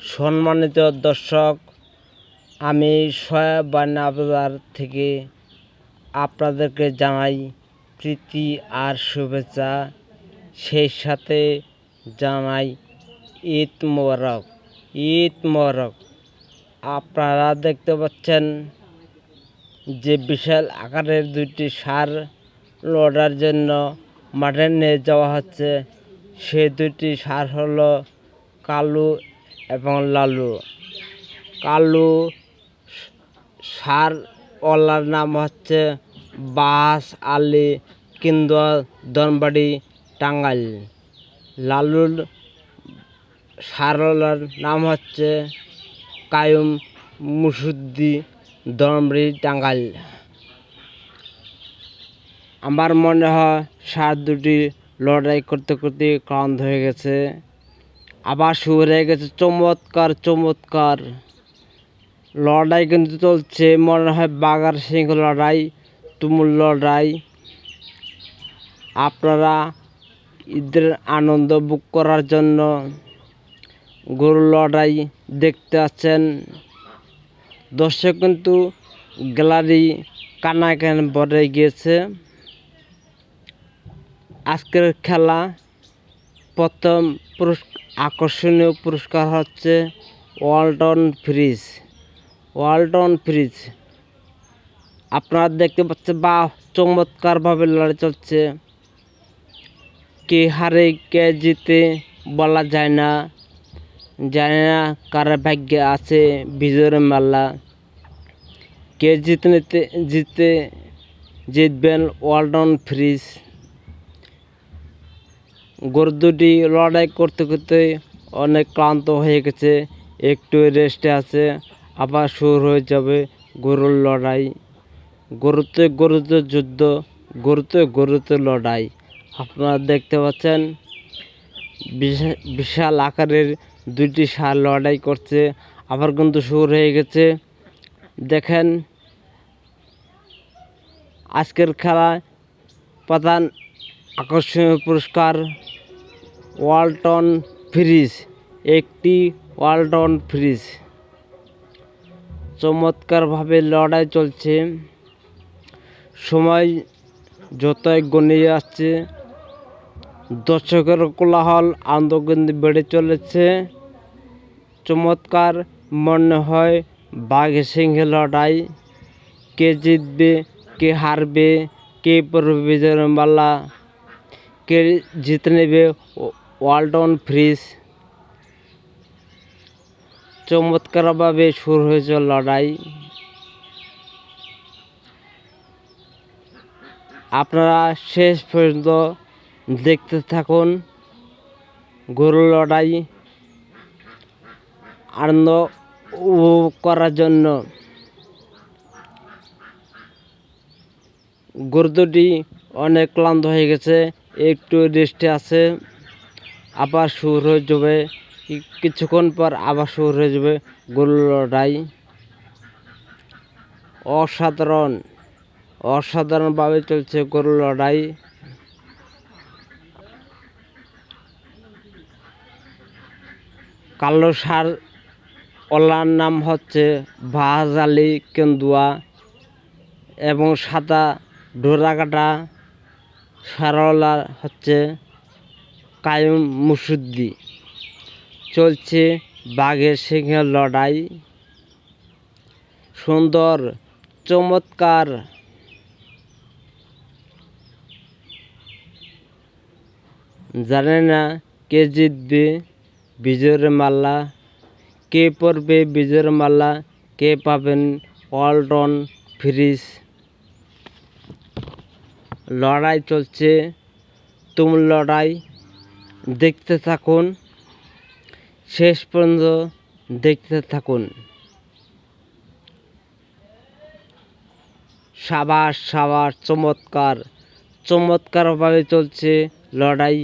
সম্মানিত দর্শক, আমি সোহেব বাজার থেকে আপনাদেরকে জানাই প্রীতি আর শুভেচ্ছা। সেই সাথে জানাই ঈদ মোবারক। ঈদ মোবারক। আপনারা দেখতে পাচ্ছেন যে বিশাল আকারের দুইটি ষাঁড় লোডার জন্য মাঠে নিয়ে যাওয়া হচ্ছে। সেই দুইটি ষাঁড় হলো কালু এবং লালু। কালু ষাঁড়ওয়ালার নাম হচ্ছে বাস আলী কিন্দুয়া ধনবাড়ি টাঙ্গাইল। লালুর ষাঁড়ওয়ালার নাম হচ্ছে কায়ুম মুসুদ্দি ধনবাড়ি টাঙ্গাইল। আমার মনে হয় ষাঁড় দুটি লড়াই করতে করতে ক্লান্ত হয়ে গেছে, আবার শুরু হয়ে গেছে। চমৎকার লড়াই কিন্তু চলছে। মনে হয় বাঘার সিংহ লড়াই, তুমুল লড়াই। আপনারা ঈদের আনন্দ বুক করার জন্য গরুর লড়াই দেখতে আসছেন। দর্শক কিন্তু গ্যালারি কানায় ভরে গিয়েছে। আজকের খেলা প্রথম আকর্ষণীয় পুরস্কার হচ্ছে ওয়ালটন ফ্রিজ। আপনারা দেখতে পাচ্ছেন বা চমৎকারভাবে লড়াই চলছে। কে হারে কে জিতে বলা যায় না, কার ভাগ্যে আছে বিজয়ের মাল্লা। কে জিতবেন ওয়ালটন ফ্রিজ। গরু দুটি লড়াই করতে করতে অনেক ক্লান্ত হয়ে গেছে, একটু রেস্টে আছে। আবার শুরু হয়ে যাবে গরুর লড়াই। গরুতে যুদ্ধ, গরুতে লড়াই। আপনারা দেখতে পাচ্ছেন বিশাল আকারের দুইটি ষাঁড় লড়াই করছে। আবার কিন্তু শুরু হয়ে গেছে। দেখেন, আজকের খেলায় প্রধান আকর্ষণীয় পুরস্কার ওয়ালটন ফ্রিজ, একটি ওয়ালটন ফ্রিজ। চমৎকারভাবে লড়াই চলছে। সময় যতই গড়িয়ে আসছে, দর্শকের কোলাহল আনন্দ কিন্তু বেড়ে চলেছে। চমৎকার মনে হয় বাঘের সিংহে লড়াই। কে জিতবে, কে হারবে, কে পড়বে বিজয়ের মালা, কে জিতে নেবে ওয়ালটন ফ্রিজ। চমৎকারভাবে শুরু হয়েছে লড়াই। আপনারা শেষ পর্যন্ত দেখতে থাকুন গরুর লড়াই। আনন্দ উপভোগ করার জন্য গরু দুটি অনেক ক্লান্ত হয়ে গেছে, একটু রেস্টে আছে। আবার শুরু হয়ে যাবে কিছুক্ষণ পর, আবার শুরু হয়ে যাবে গরুর লড়াই। অসাধারণভাবে চলছে গরুর লড়াই। কালো ষাঁড়ওয়ালার নাম হচ্ছে বাস আলী কিন্দুয়া এবং সাদা ডোরাকাটা ষাঁড়ওয়ালা হচ্ছে কায়ুম মুসুদ্দি। চলছে বাঘের সিংহের লড়াই। সুন্দর, চমৎকার। জানে না কে জিতবে বিজয়ের মাল্লা, কে পড়বে বিজয়ের মাল্লা, কে পাবেন ওয়ালটন ফ্রিজ। লড়াই চলছে, তুমুল লড়াই। দেখতে থাকুন, শেষ পর্যন্ত দেখতে থাকুন। সাবাস, চমৎকারভাবে চলছে লড়াই।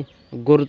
গরু